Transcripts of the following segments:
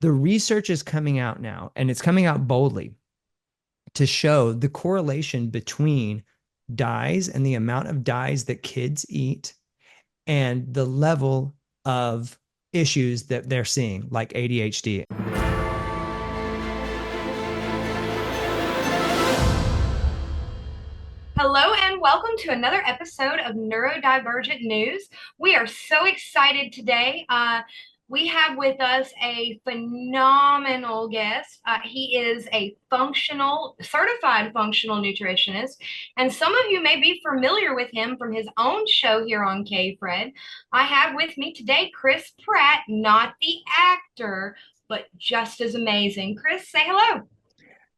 The research is coming out now, and it's coming out boldly to show the correlation between dyes and the amount of dyes that kids eat and the level of issues that they're seeing, like ADHD. Hello and welcome to another episode of Neurodivergent News. We are so excited today. We have with us a phenomenal guest. He is a certified functional nutritionist, and some of you may be familiar with him from his own show here on K-Fred. I have with me today Chris Pratt, not the actor, but just as amazing. Chris, say hello.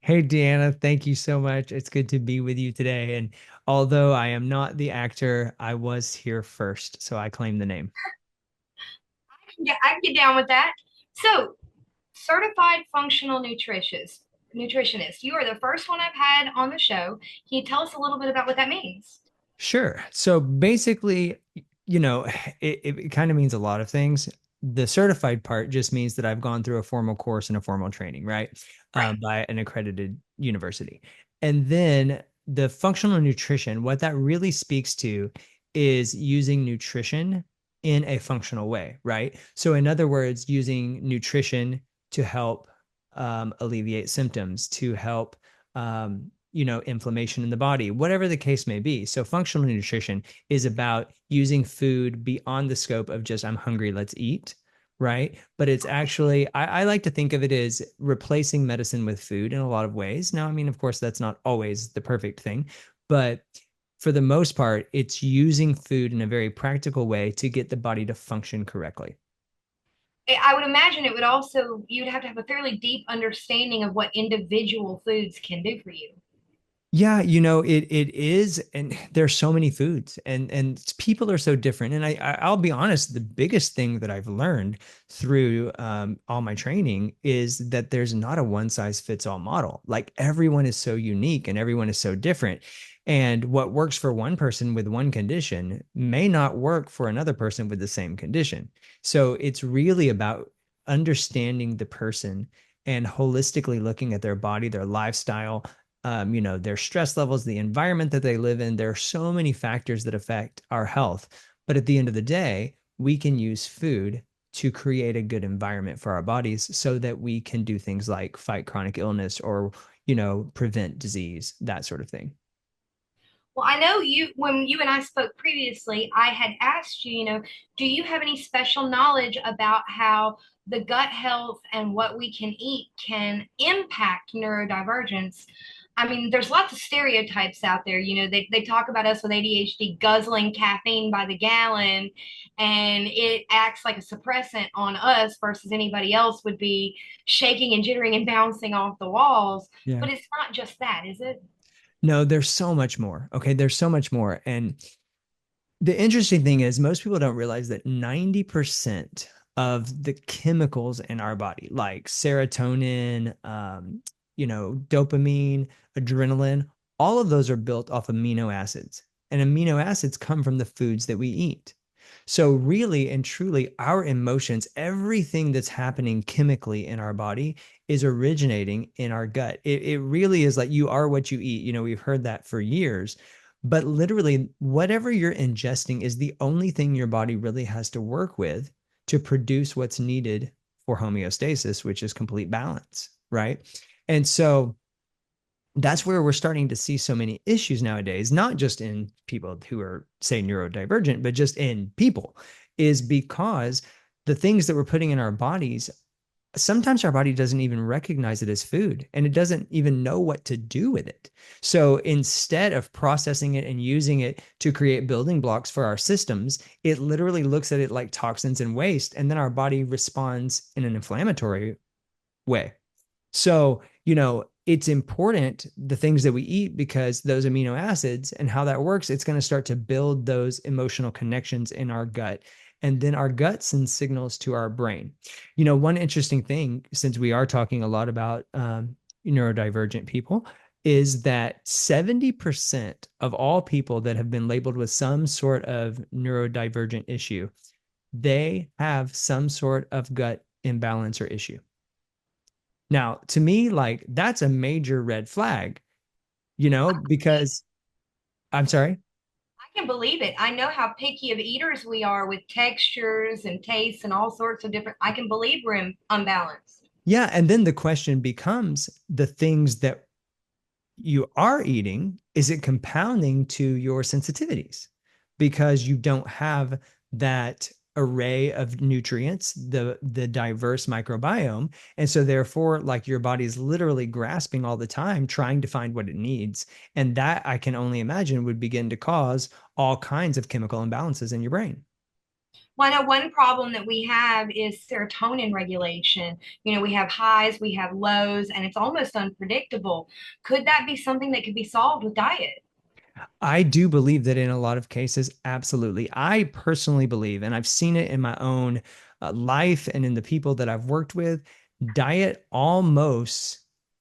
Hey, Deanna, thank you so much. It's good to be with you today. And although I am not the actor, I was here first, so I claim the name. Yeah, I can get down with that. So, certified functional nutritionist. You are the first one I've had on the show. Can you tell us a little bit about what that means? Sure. So basically, you know, it kind of means a lot of things. The certified part just means that I've gone through a formal course and a formal training, right? Right. By an accredited university. And then the functional nutrition, what that really speaks to is using nutrition in a functional way, right? So, in other words, using nutrition to help alleviate symptoms, to help inflammation in the body, whatever the case may be. So functional nutrition is about using food beyond the scope of just I'm hungry, let's eat, right? But it's actually, I like to think of it as replacing medicine with food in a lot of ways. Now, I mean, of course, that's not always the perfect thing, but for the most part, it's using food in a very practical way to get the body to function correctly. I would imagine it would also, you'd have to have a fairly deep understanding of what individual foods can do for you. Yeah, it is, and there's so many foods, and people are so different. And I'll be honest, the biggest thing that I've learned through all my training is that there's not a one size fits all model. Like everyone is so unique and everyone is so different. And what works for one person with one condition may not work for another person with the same condition. So it's really about understanding the person and holistically looking at their body, their lifestyle, their stress levels, the environment that they live in. There are so many factors that affect our health. But at the end of the day, we can use food to create a good environment for our bodies so that we can do things like fight chronic illness or, prevent disease, that sort of thing. Well, I know when you and I spoke previously, I had asked you, do you have any special knowledge about how the gut health and what we can eat can impact neurodivergence? I mean, there's lots of stereotypes out there. They talk about us with ADHD guzzling caffeine by the gallon, and it acts like a suppressant on us versus anybody else would be shaking and jittering and bouncing off the walls. Yeah. But it's not just that, is it? No, there's so much more. Okay. There's so much more. And the interesting thing is, most people don't realize that 90% of the chemicals in our body, like serotonin, dopamine, adrenaline, all of those are built off amino acids. And amino acids come from the foods that we eat. So, really and truly, our emotions, everything that's happening chemically in our body is originating in our gut. It really is like you are what you eat. We've heard that for years. But literally, whatever you're ingesting is the only thing your body really has to work with to produce what's needed for homeostasis, which is complete balance, right? And so that's where we're starting to see so many issues nowadays, not just in people who are, say, neurodivergent, but just in people, is because the things that we're putting in our bodies, sometimes our body doesn't even recognize it as food and it doesn't even know what to do with it. So instead of processing it and using it to create building blocks for our systems, it literally looks at it like toxins and waste. And then our body responds in an inflammatory way. So, it's important the things that we eat because those amino acids and how that works, it's going to start to build those emotional connections in our gut. And then our gut sends signals to our brain. One interesting thing, since we are talking a lot about neurodivergent people, is that 70% of all people that have been labeled with some sort of neurodivergent issue, they have some sort of gut imbalance or issue. Now, to me, like that's a major red flag, because I'm sorry. I can believe it. I know how picky of eaters we are with textures and tastes and all sorts of different. I can believe we're unbalanced. Yeah. And then the question becomes the things that you are eating, is it compounding to your sensitivities? Because you don't have that array of nutrients, the diverse microbiome. And so therefore, like your body is literally grasping all the time, trying to find what it needs. And that I can only imagine would begin to cause all kinds of chemical imbalances in your brain. Well, I know one problem that we have is serotonin regulation. We have highs, we have lows, and it's almost unpredictable. Could that be something that could be solved with diet? I do believe that in a lot of cases, absolutely. I personally believe, and I've seen it in my own life and in the people that I've worked with, diet almost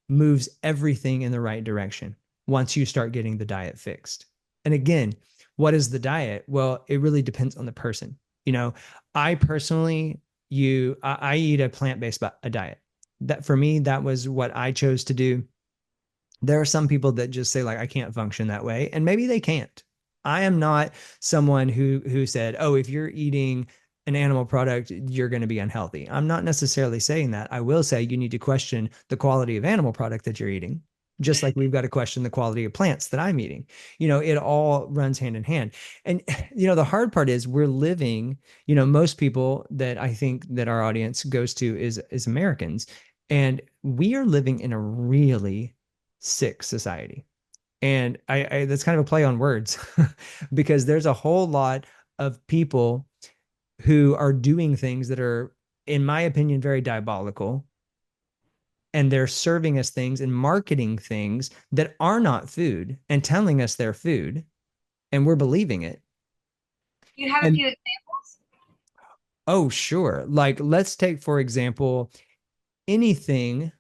moves everything in the right direction once you start getting the diet fixed. And again, what is the diet? Well, it really depends on the person. You know, I personally, I eat a plant-based a diet. That for me, that was what I chose to do. There are some people that just say like I can't function that way, and maybe they can't. I am not someone who said, "Oh, if you're eating an animal product, you're going to be unhealthy." I'm not necessarily saying that. I will say you need to question the quality of animal product that you're eating, just like we've got to question the quality of plants that I'm eating. It all runs hand in hand. And the hard part is we're living, most people that I think that our audience goes to is Americans, and we are living in a really sick society. And I that's kind of a play on words because there's a whole lot of people who are doing things that are, in my opinion, very diabolical. And they're serving us things and marketing things that are not food and telling us they're food, and we're believing it. Do you have a And few examples? oh, sure. Like, let's take, for example, anything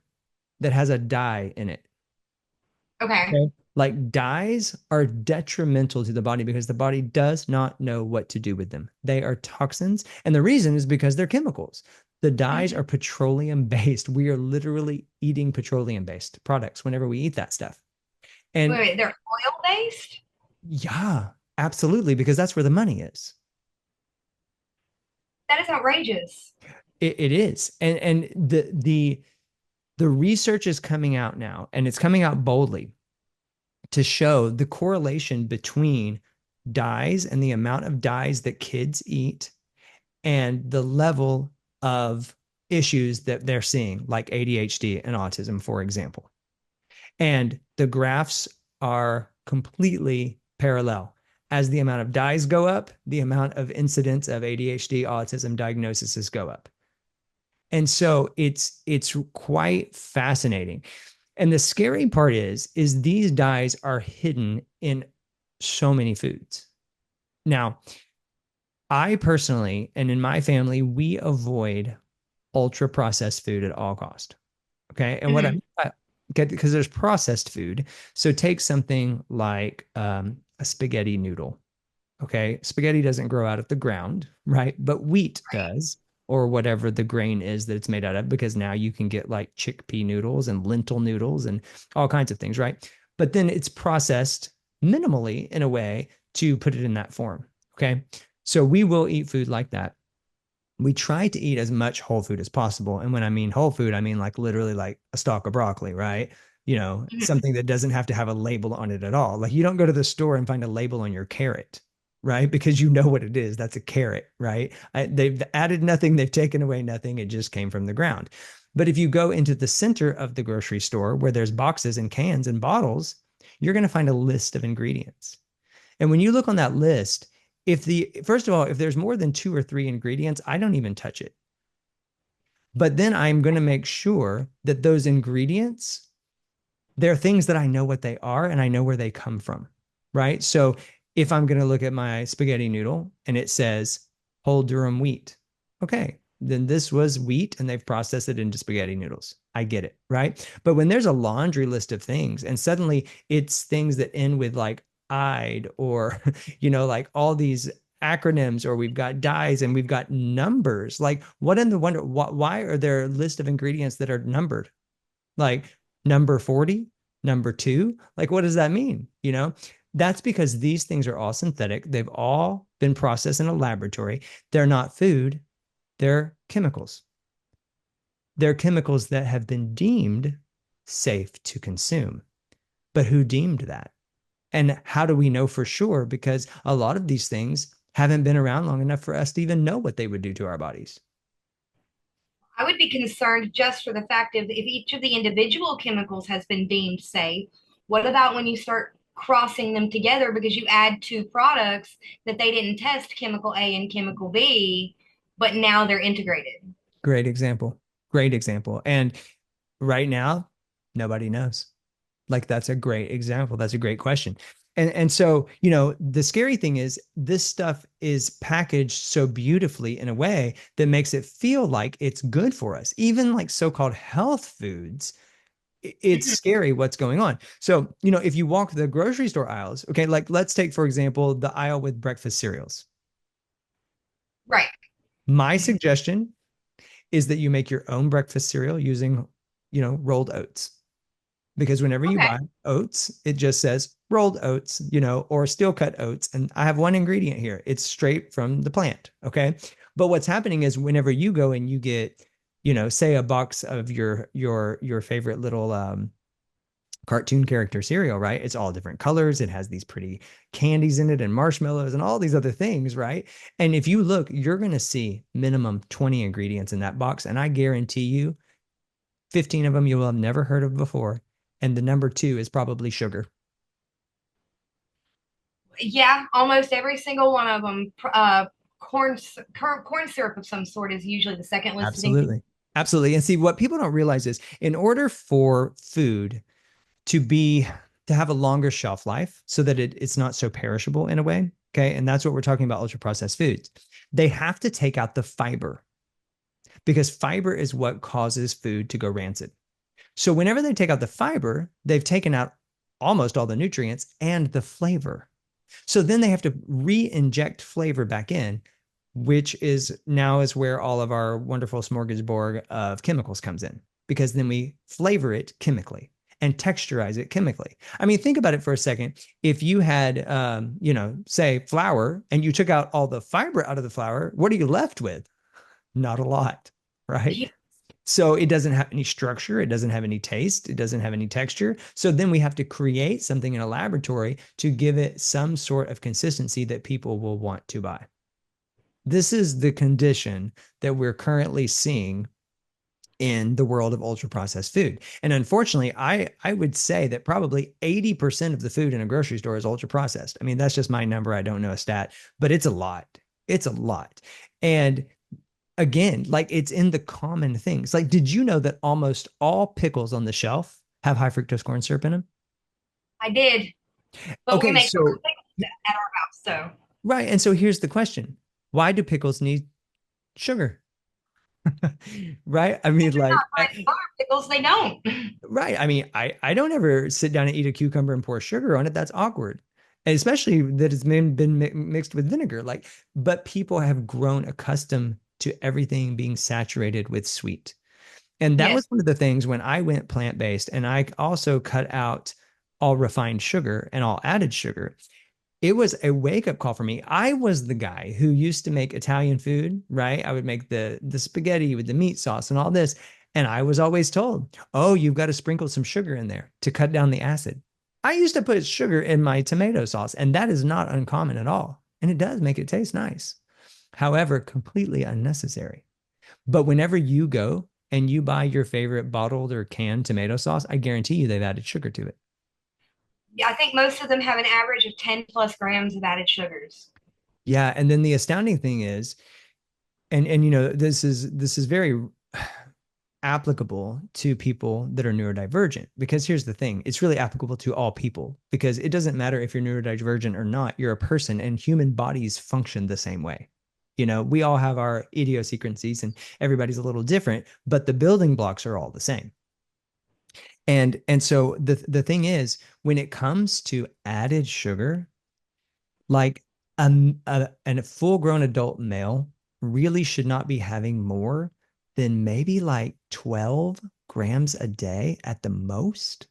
that has a dye in it. Okay. Okay. Like dyes are detrimental to the body because the body does not know what to do with them. They are toxins. And the reason is because they're chemicals. The dyes Mhm. are petroleum based. We are literally eating petroleum based products whenever we eat that stuff. Wait, And wait, they're oil based? yeah, absolutely, because that's where the money is. That is outrageous. It is. And the research is coming out now, and it's coming out boldly to show the correlation between dyes and the amount of dyes that kids eat and the level of issues that they're seeing, like ADHD and autism, for example. And the graphs are completely parallel. As the amount of dyes go up, the amount of incidence of ADHD, autism diagnoses go up. And so it's quite fascinating. And the scary part is these dyes are hidden in so many foods. Now, I personally and in my family, we avoid ultra processed food at all cost. Okay. And what I Hmm. mean by, okay, because there's processed food. So take something like a spaghetti noodle. Okay. Spaghetti doesn't grow out of the ground, right? But wheat does, or whatever the grain is that it's made out of, because now you can get like chickpea noodles and lentil noodles and all kinds of things, right? But then it's processed minimally in a way to put it in that form. Okay. So we will eat food like that. We try to eat as much whole food as possible. And when I mean whole food, I mean like literally like a stalk of broccoli, right? Hmm. Something that doesn't have to have a label on it at all. Like you don't go to the store and find a label on your carrot, right? Because you know what it is. That's a carrot, right? They've added nothing, they've taken away nothing. It just came from the ground. But if you go into the center of the grocery store where there's boxes and cans and bottles, you're going to find a list of ingredients. And when you look on that list, if the first of all, if there's more than two or three ingredients, I don't even touch it. But then I'm going to make sure that those ingredients, they're things that I know what they are and I know where they come from, right? So if I'm going to look at my spaghetti noodle and it says whole durum wheat, okay, then this was wheat and they've processed it into spaghetti noodles. I get it, right? But when there's a laundry list of things and suddenly it's things that end with like "ide" or, like all these acronyms, or we've got dyes and we've got numbers, like what in the wonder, why are there a list of ingredients that are numbered? Like number 40, number two, like what does that mean? That's because these things are all synthetic. They've all been processed in a laboratory. They're not food, they're chemicals. They're chemicals that have been deemed safe to consume. But who deemed that? And how do we know for sure? Because a lot of these things haven't been around long enough for us to even know what they would do to our bodies. I would be concerned just for the fact of if each of the individual chemicals has been deemed safe, what about when you start crossing them together because you add two products that they didn't test chemical A and chemical B, but now they're integrated? Great example. Great example. And right now, nobody knows. Like that's a great example. That's a great question. And so, the scary thing is this stuff is packaged so beautifully in a way that makes it feel like it's good for us. Even like so-called health foods, it's scary what's going on. So, if you walk the grocery store aisles, okay, like let's take, for example, the aisle with breakfast cereals. Right. My suggestion is that you make your own breakfast cereal using, rolled oats. Because whenever you Okay. buy oats, it just says rolled oats, or steel cut oats. And I have one ingredient here. It's straight from the plant. Okay. But what's happening is whenever you go and you get, say a box of your favorite little cartoon character cereal, right? It's all different colors. It has these pretty candies in it and marshmallows and all these other things, right? And if you look, you're going to see minimum 20 ingredients in that box. And I guarantee you, 15 of them you will have never heard of before. And the number two is probably sugar. Yeah, almost every single one of them. Corn syrup of some sort is usually the second listed ingredient. Absolutely. Absolutely. And see, what people don't realize is in order for food to be to have a longer shelf life so that it's not so perishable in a way, okay? And that's what we're talking about ultra processed foods. They have to take out the fiber because fiber is what causes food to go rancid. So whenever they take out the fiber, they've taken out almost all the nutrients and the flavor. So then they have to re-inject flavor back in, which is now is where all of our wonderful smorgasbord of chemicals comes in, because then we flavor it chemically and texturize it chemically. I mean, think about it for a second. If you had, say flour and you took out all the fiber out of the flour, what are you left with? Not a lot, right? Yeah, So it doesn't have any structure. It doesn't have any taste. It doesn't have any texture. So then we have to create something in a laboratory to give it some sort of consistency that people will want to buy. This is the condition that we're currently seeing in the world of ultra processed food. And unfortunately, I would say that probably 80% of the food in a grocery store is ultra processed. I mean, that's just my number. I don't know a stat, but it's a lot. It's a lot. And again, like it's in the common things. Like, did you know that almost all pickles on the shelf have high fructose corn syrup in them? I did, but we Okay, make so pickles at our house, so right, and so here's the question: why do pickles need sugar? Right? I mean, like, farm pickles they don't. right? I mean, I don't ever sit down and eat a cucumber and pour sugar on it. That's awkward, and especially that it's been mixed with vinegar. Like, but people have grown accustomed to everything being saturated with sweet. And that was Yes. one of the things when I went plant-based and I also cut out all refined sugar and all added sugar. It was a wake-up call for me. I was the guy who used to make Italian food, right? I would make the spaghetti with the meat sauce and all this. And I was always told, oh, you've got to sprinkle some sugar in there to cut down the acid. I used to put sugar in my tomato sauce, and that is not uncommon at all. And it does make it taste nice. However, completely unnecessary. But whenever you go and you buy your favorite bottled or canned tomato sauce, I guarantee you they've added sugar to it. Yeah, I think most of them have an average of 10 plus grams of added sugars. Yeah, and then the astounding thing is, and this is very applicable to people that are neurodivergent because here's the thing, it's really applicable to all people because it doesn't matter if you're neurodivergent or not, you're a person and human bodies function the same way. We all have our idiosyncrasies and everybody's a little different, but the building blocks are all the same. And so the thing is, when it comes to added sugar, like a full grown adult male really should not be having more then maybe like 12 grams a day at the most,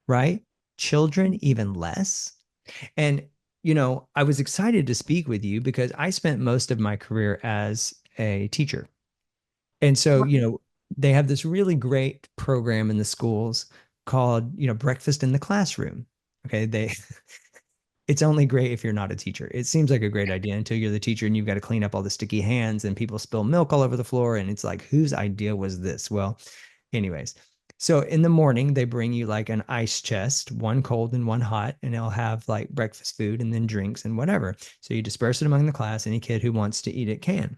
right? Children, even less. And, I was excited to speak with you because I spent most of my career as a teacher. And so, they have this really great program in the schools called, Breakfast in the Classroom. Okay. It's only great if you're not a teacher. It seems like a great idea until you're the teacher and you've got to clean up all the sticky hands and people spill milk all over the floor. And it's like, whose idea was this? Well, anyways, so in the morning, they bring you like an ice chest, one cold and one hot, and they'll have like breakfast food and then drinks and whatever. So you disperse it among the class. Any kid who wants to eat it can.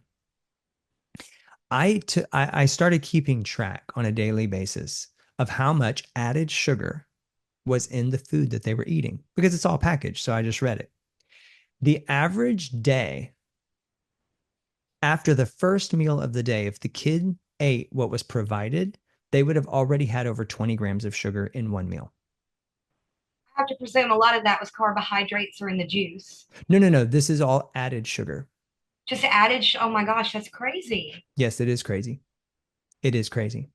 I started keeping track on a daily basis of how much added sugar was in the food that they were eating because it's all packaged. So I just read it. The average day after the first meal of the day, if the kid ate what was provided, they would have already had over 20 grams of sugar in one meal. I have to presume a lot of that was carbohydrates or in the juice. No, no, no. This is all added sugar. Just added, oh my gosh, that's crazy. Yes, it is crazy. It is crazy.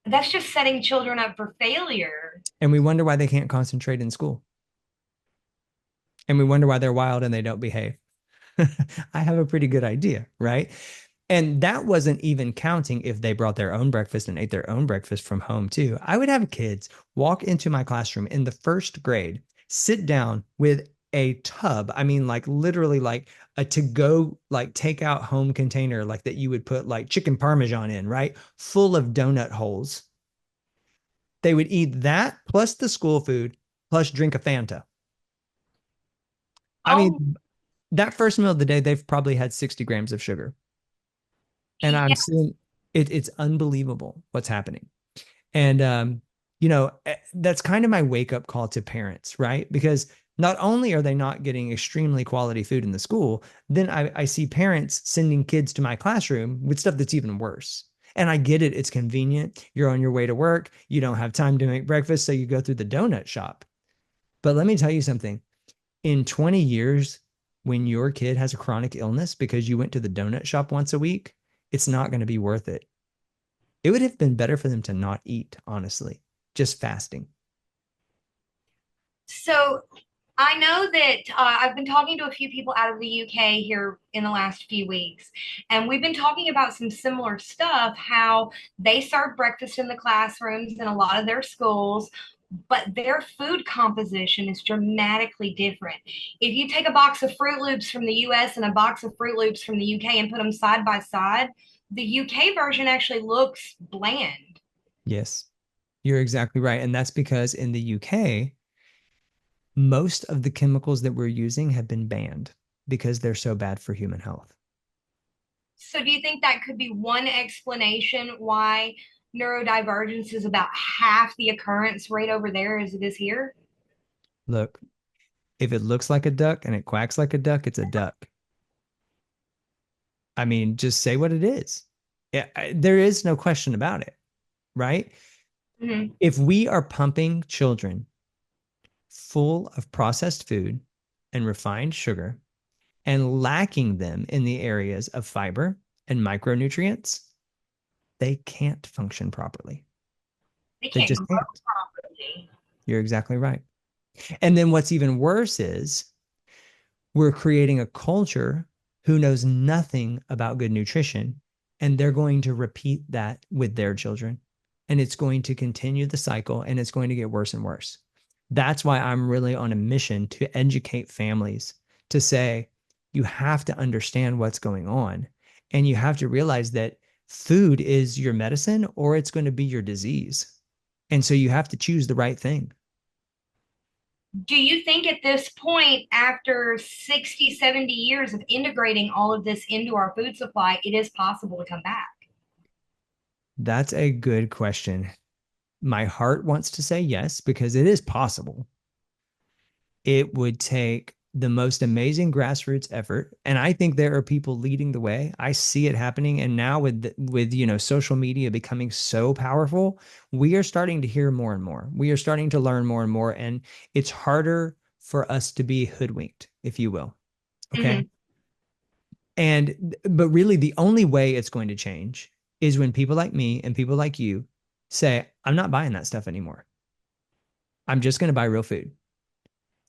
That's just setting children up for failure. And we wonder why they can't concentrate in school. And we wonder why they're wild and they don't behave. I have a pretty good idea, right? And that wasn't even counting if they brought their own breakfast and ate their own breakfast from home, too. I would have kids walk into my classroom in the first grade, sit down with a tub. I mean, like literally, like a to go, like takeout home container, like that you would put like chicken parmesan in, right? Full of donut holes. They would eat that plus the school food plus drink a Fanta. I Oh, mean, that first meal of the day, they've probably had 60 grams of sugar. And I'm yeah. seeing it's unbelievable what's happening. And that's kind of my wake up call to parents, right? Because not only are they not getting extremely quality food in the school, then I see parents sending kids to my classroom with stuff that's even worse. And I get it, it's convenient. You're on your way to work, you don't have time to make breakfast, so you go through the donut shop. But let me tell you something. In 20 years, when your kid has a chronic illness because you went to the donut shop once a week, it's not going to be worth it. It would have been better for them to not eat, honestly, just fasting. So I know that I've been talking to a few people out of the UK here in the last few weeks, and we've been talking about some similar stuff, how they serve breakfast in the classrooms in a lot of their schools, but their food composition is dramatically different. If you take a box of Fruit Loops from the US and a box of Fruit Loops from the UK and put them side by side, the UK version actually looks bland. Yes, you're exactly right. And that's because in the UK, most of the chemicals that we're using have been banned because they're so bad for human health. So, do you think that could be one explanation why neurodivergence is about half the occurrence rate over there as it is here? Look, if it looks like a duck and it quacks like a duck, it's a duck. I mean, just say what it is. Yeah, there is no question about it, right? Mm-hmm. If we are pumping children full of processed food and refined sugar and lacking them in the areas of fiber and micronutrients, they can't function properly. They They can't just grow can't. properly. You're exactly right. And then what's even worse is we're creating a culture who knows nothing about good nutrition, and they're going to repeat that with their children. And it's going to continue the cycle and it's going to get worse and worse. That's why I'm really on a mission to educate families to say, you have to understand what's going on. And you have to realize that food is your medicine or it's going to be your disease. And so you have to choose the right thing. Do you think at this point, after 60, 70 years of integrating all of this into our food supply, it is possible to come back? That's a good question. My heart wants to say yes, because it is possible. It would take the most amazing grassroots effort. And I think there are people leading the way. I see it happening. And now with social media becoming so powerful, we are starting to hear more and more. We are starting to learn more and more. And it's harder for us to be hoodwinked, if you will. Okay. Mm-hmm. But really the only way it's going to change is when people like me and people like you say, I'm not buying that stuff anymore. I'm just going to buy real food.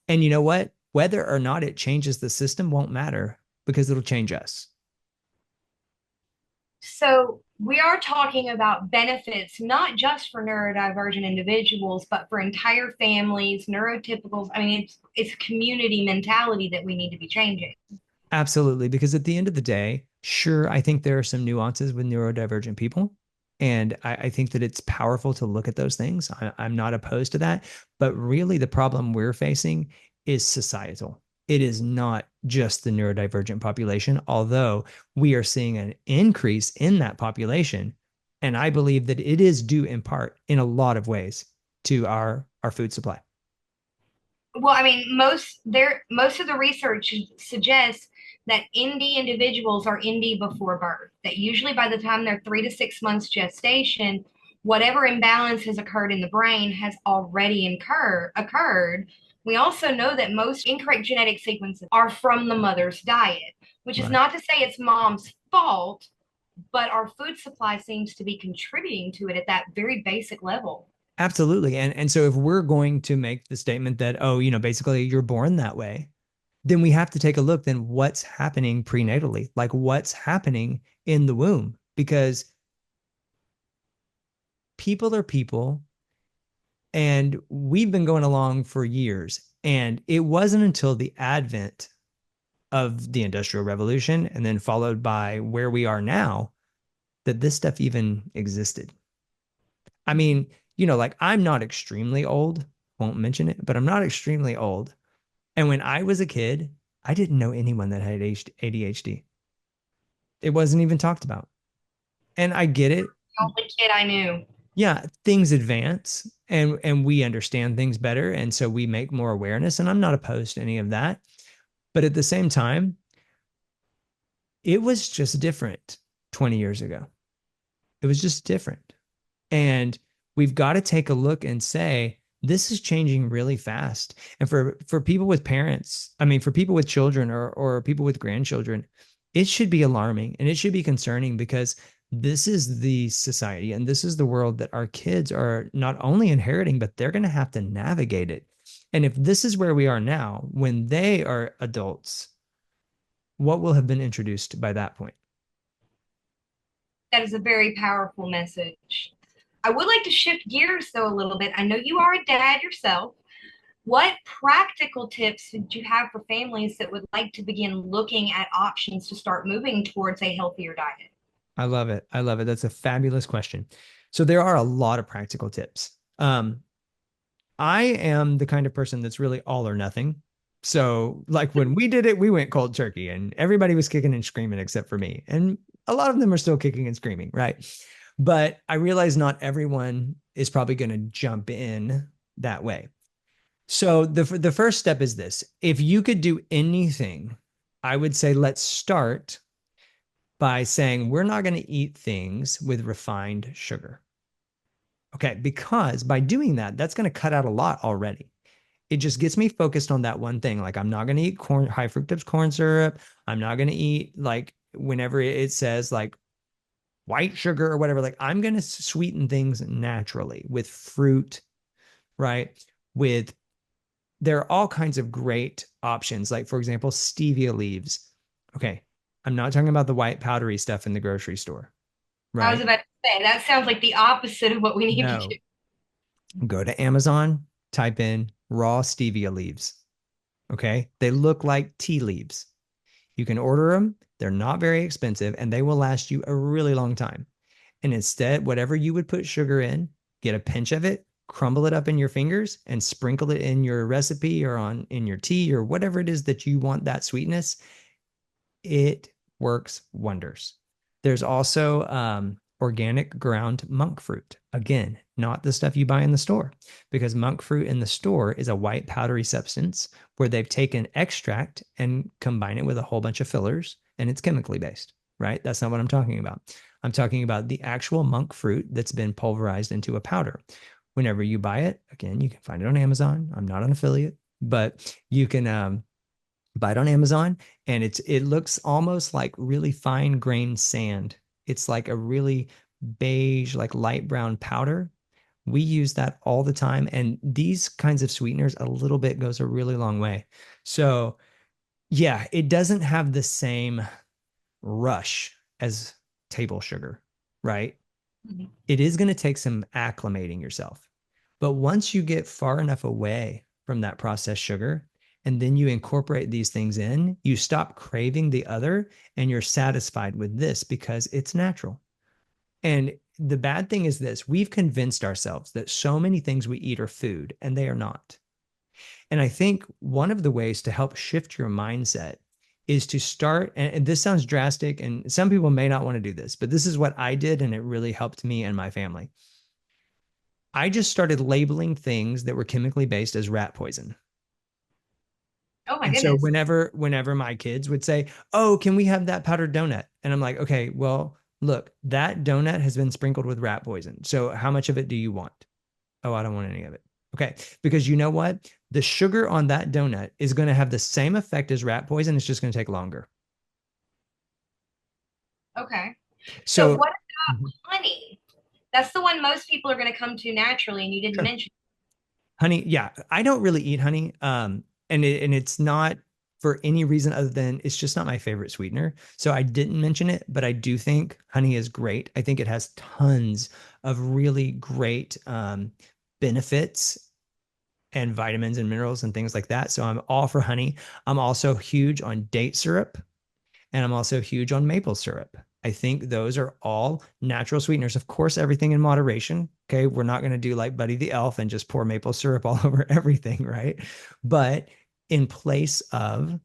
And you know what? Whether or not it changes the system won't matter because it'll change us. So we are talking about benefits, not just for neurodivergent individuals, but for entire families, neurotypicals. I mean, it's community mentality that we need to be changing. Absolutely. Because at the end of the day, sure, I think there are some nuances with neurodivergent people. And I think that it's powerful to look at those things. I'm not opposed to that. But really, the problem we're facing is societal. It is not just the neurodivergent population, although we are seeing an increase in that population. And I believe that it is due in part in a lot of ways to our food supply. Well, I mean, most of the research suggests that ND individuals are ND before birth. That usually by the time they're 3 to 6 months gestation, whatever imbalance has occurred in the brain has already occurred. We also know that most incorrect genetic sequences are from the mother's diet, which is Right. not to say it's mom's fault, but our food supply seems to be contributing to it at that very basic level. Absolutely. And so if we're going to make the statement that, oh, basically you're born that way, then we have to take a look then what's happening prenatally, like what's happening in the womb, because people are people and we've been going along for years. And it wasn't until the advent of the Industrial Revolution and then followed by where we are now that this stuff even existed. I mean, like I'm not extremely old, won't mention it, but I'm not extremely old. And when I was a kid, I didn't know anyone that had ADHD. It wasn't even talked about. And I get it. The only kid I knew. Yeah, things advance and we understand things better and so we make more awareness and I'm not opposed to any of that. But at the same time, it was just different 20 years ago. It was just different. And we've got to take a look and say, this is changing really fast. And for people with parents, I mean, for people with children or people with grandchildren, it should be alarming and it should be concerning because this is the society and this is the world that our kids are not only inheriting, but they're going to have to navigate it. And if this is where we are now, when they are adults, what will have been introduced by that point? That is a very powerful message. I would like to shift gears though a little bit. I know you are a dad yourself. What practical tips would you have for families that would like to begin looking at options to start moving towards a healthier diet? I love it. I love it. That's a fabulous question. So there are a lot of practical tips. I am the kind of person that's really all or nothing. So, like when we did it, we went cold turkey and everybody was kicking and screaming except for me. And a lot of them are still kicking and screaming, right? But I realize not everyone is probably going to jump in that way. So, the first step is this. If you could do anything, I would say let's start by saying we're not going to eat things with refined sugar. Okay, because by doing that, that's going to cut out a lot already. It just gets me focused on that one thing. Like I'm not going to eat corn, high fructose corn syrup. I'm not going to eat like whenever it says like white sugar or whatever. Like I'm going to sweeten things naturally with fruit, right? With there are all kinds of great options. Like for example, stevia leaves. Okay, I'm not talking about the white powdery stuff in the grocery store, I was right? about to say that sounds like the opposite of what we need to do. No, go to Amazon, type in raw stevia leaves. Okay. They look like tea leaves. You can order them. They're not very expensive and they will last you a really long time. And instead, whatever you would put sugar in, get a pinch of it, crumble it up in your fingers and sprinkle it in your recipe or on in your tea or whatever it is that you want that sweetness. It works wonders. There's also organic ground monk fruit. Again, not the stuff you buy in the store, because monk fruit in the store is a white powdery substance where they've taken extract and combine it with a whole bunch of fillers, and it's chemically based, right? That's not what I'm talking about. I'm talking about the actual monk fruit that's been pulverized into a powder. Whenever you buy it, again, you can find it on Amazon. I'm not an affiliate, but you can buy it on Amazon, and it looks almost like really fine grained sand It's like a really beige, like light brown powder. We use that all the time. And these kinds of sweeteners, a little bit goes a really long way. So, yeah, it doesn't have the same rush as table sugar, right? Mhm. It is going to take some acclimating yourself. But once you get far enough away from that processed sugar, and then you incorporate these things in, you stop craving the other and you're satisfied with this because it's natural. And the bad thing is this: we've convinced ourselves that so many things we eat are food, and they are not. And I think one of the ways to help shift your mindset is to start, and this sounds drastic, and some people may not want to do this, but this is what I did, and it really helped me and my family. I just started labeling things that were chemically based as rat poison. Oh my And so goodness. whenever my kids would say, "Oh, can we have that powdered donut?" And I'm like, "Okay, well, look, that donut has been sprinkled with rat poison. So how much of it do you want?" "Oh, I don't want any of it." Okay, because you know what? The sugar on that donut is going to have the same effect as rat poison. It's just going to take longer. Okay. So So, what mhm, about honey? That's the one most people are going to come to naturally, and you didn't sure. mention. Honey, yeah, I don't really eat honey. And it's not for any reason other than it's just not my favorite sweetener. So I didn't mention it, but I do think honey is great. I think it has tons of really great benefits and vitamins and minerals and things like that. So I'm all for honey. I'm also huge on date syrup, and I'm also huge on maple syrup. I think those are all natural sweeteners. Of course, everything in moderation. Okay. We're not going to do like Buddy the Elf and just pour maple syrup all over everything, right? But in place of,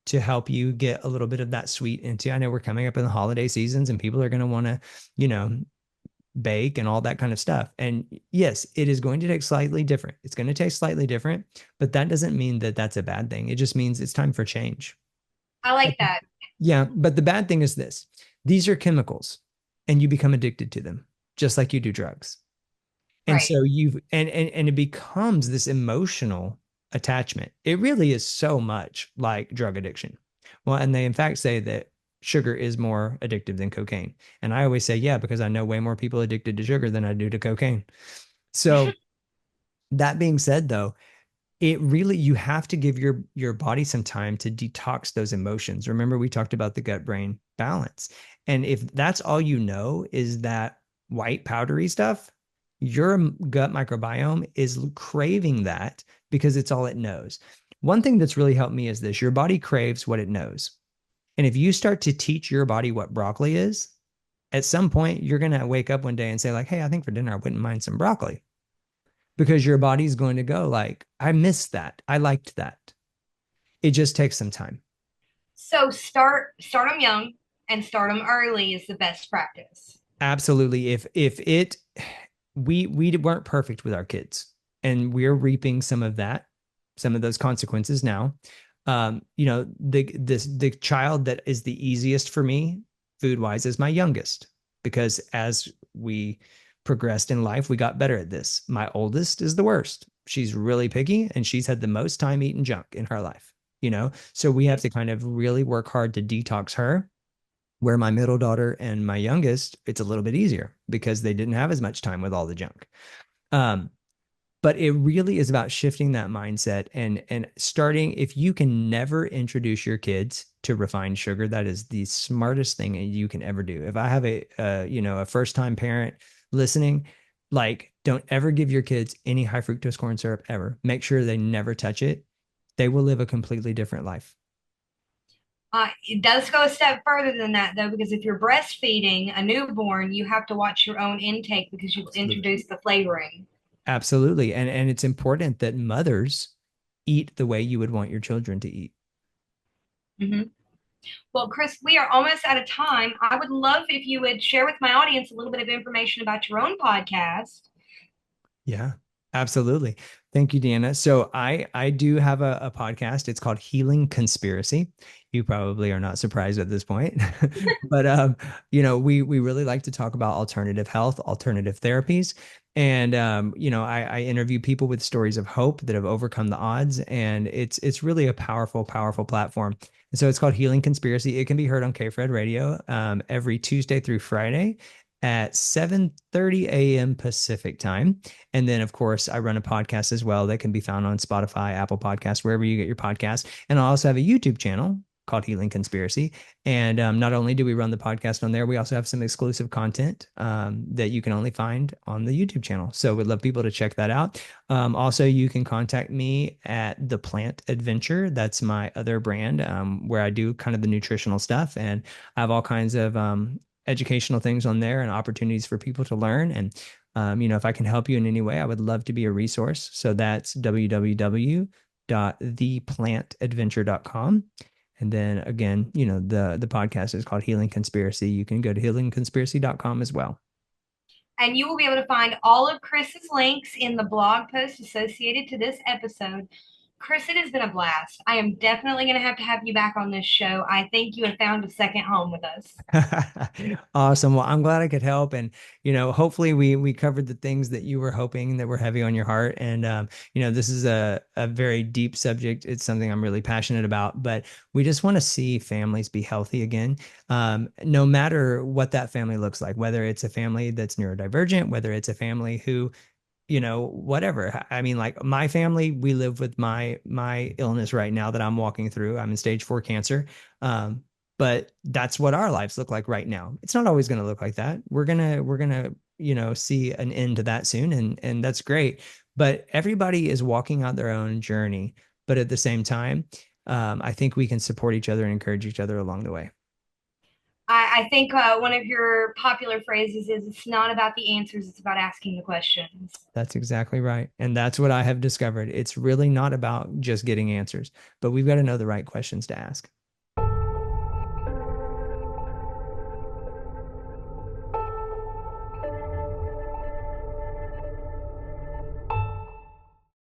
to help you get a little bit of that sweet into, I know we're coming up in the holiday seasons and people are going to want to, you know, bake and all that kind of stuff. And yes, it is going to take slightly different. It's going to taste slightly different, but that doesn't mean that that's a bad thing. It just means it's time for change. I like that. Yeah, but the bad thing is this: these are chemicals and you become addicted to them, just like you do drugs. And Right. so you've and it becomes this emotional attachment. It really is so much like drug addiction. Well, and they in fact say that sugar is more addictive than cocaine. And I always say, yeah, because I know way more people addicted to sugar than I do to cocaine. So that being said, though, it really, you have to give your body some time to detox those emotions. Remember, we talked about the gut brain balance. And if that's all you know is that white powdery stuff, your gut microbiome is craving that because it's all it knows. One thing that's really helped me is this: your body craves what it knows. And if you start to teach your body what broccoli is, at some point you're going to wake up one day and say like, "Hey, I think for dinner I wouldn't mind some broccoli." Because your body's going to go like, "I missed that. I liked that." It just takes some time. So start them young and start them early is the best practice. Absolutely. If it we weren't perfect with our kids, and we're reaping some of that, some of those consequences now. The child that is the easiest for me food wise is my youngest, because as we progressed in life, we got better at this. My oldest is the worst. She's really picky and she's had the most time eating junk in her life, so we have to kind of really work hard to detox her. Where my middle daughter and my youngest, it's a little bit easier because they didn't have as much time with all the junk. Um, but it really is about shifting that mindset and starting. If you can never introduce your kids to refined sugar, that is the smartest thing you can ever do. If I have a first time parent listening, like, don't ever give your kids any high fructose corn syrup ever. Make sure they never touch it. They will live a completely different life. It does go a step further than that, though, because if you're breastfeeding a newborn, you have to watch your own intake because you'll Absolutely. introduce the flavoring. Absolutely. And it's important that mothers eat the way you would want your children to eat. Hmm. Well, Chris, we are almost out of time. I would love if you would share with my audience a little bit of information about your own podcast. Yeah, absolutely. Thank you, Deanna. So I do have a podcast. It's called Healing Conspiracy. You probably are not surprised at this point, but we really like to talk about alternative health, alternative therapies, And I interview people with stories of hope that have overcome the odds, and it's really a powerful, powerful platform. And so it's called Healing Conspiracy. It can be heard on KFred Radio every Tuesday through Friday at 7:30 a.m. Pacific time. And then, of course, I run a podcast as well that can be found on Spotify, Apple Podcasts, wherever you get your podcast. And I also have a YouTube channel called Healing Conspiracy. And not only do we run the podcast on there, we also have some exclusive content that you can only find on the YouTube channel. So we'd love people to check that out. Also, you can contact me at The Plant Adventure. That's my other brand where I do kind of the nutritional stuff. And I have all kinds of educational things on there and opportunities for people to learn. And if I can help you in any way, I would love to be a resource. So that's www.theplantadventure.com. And then again, the podcast is called Healing Conspiracy. You can go to healingconspiracy.com as well. And you will be able to find all of Chris's links in the blog post associated to this episode. Chris, it has been a blast. I am definitely going to have you back on this show. I think you have found a second home with us. Awesome. Well, I'm glad I could help. And, hopefully we covered the things that you were hoping that were heavy on your heart. And, this is a very deep subject. It's something I'm really passionate about, but we just want to see families be healthy again. No matter what that family looks like, whether it's a family that's neurodivergent, whether it's a family who whatever. I mean, like my family, we live with my illness right now that I'm walking through. I'm in stage 4 cancer. But that's what our lives look like right now. It's not always going to look like that. We're gonna, see an end to that soon, and that's great. But everybody is walking out their own journey. But at the same time, I think we can support each other and encourage each other along the way. I think one of your popular phrases is it's not about the answers, it's about asking the questions. That's exactly right. And that's what I have discovered. It's really not about just getting answers, but we've got to know the right questions to ask.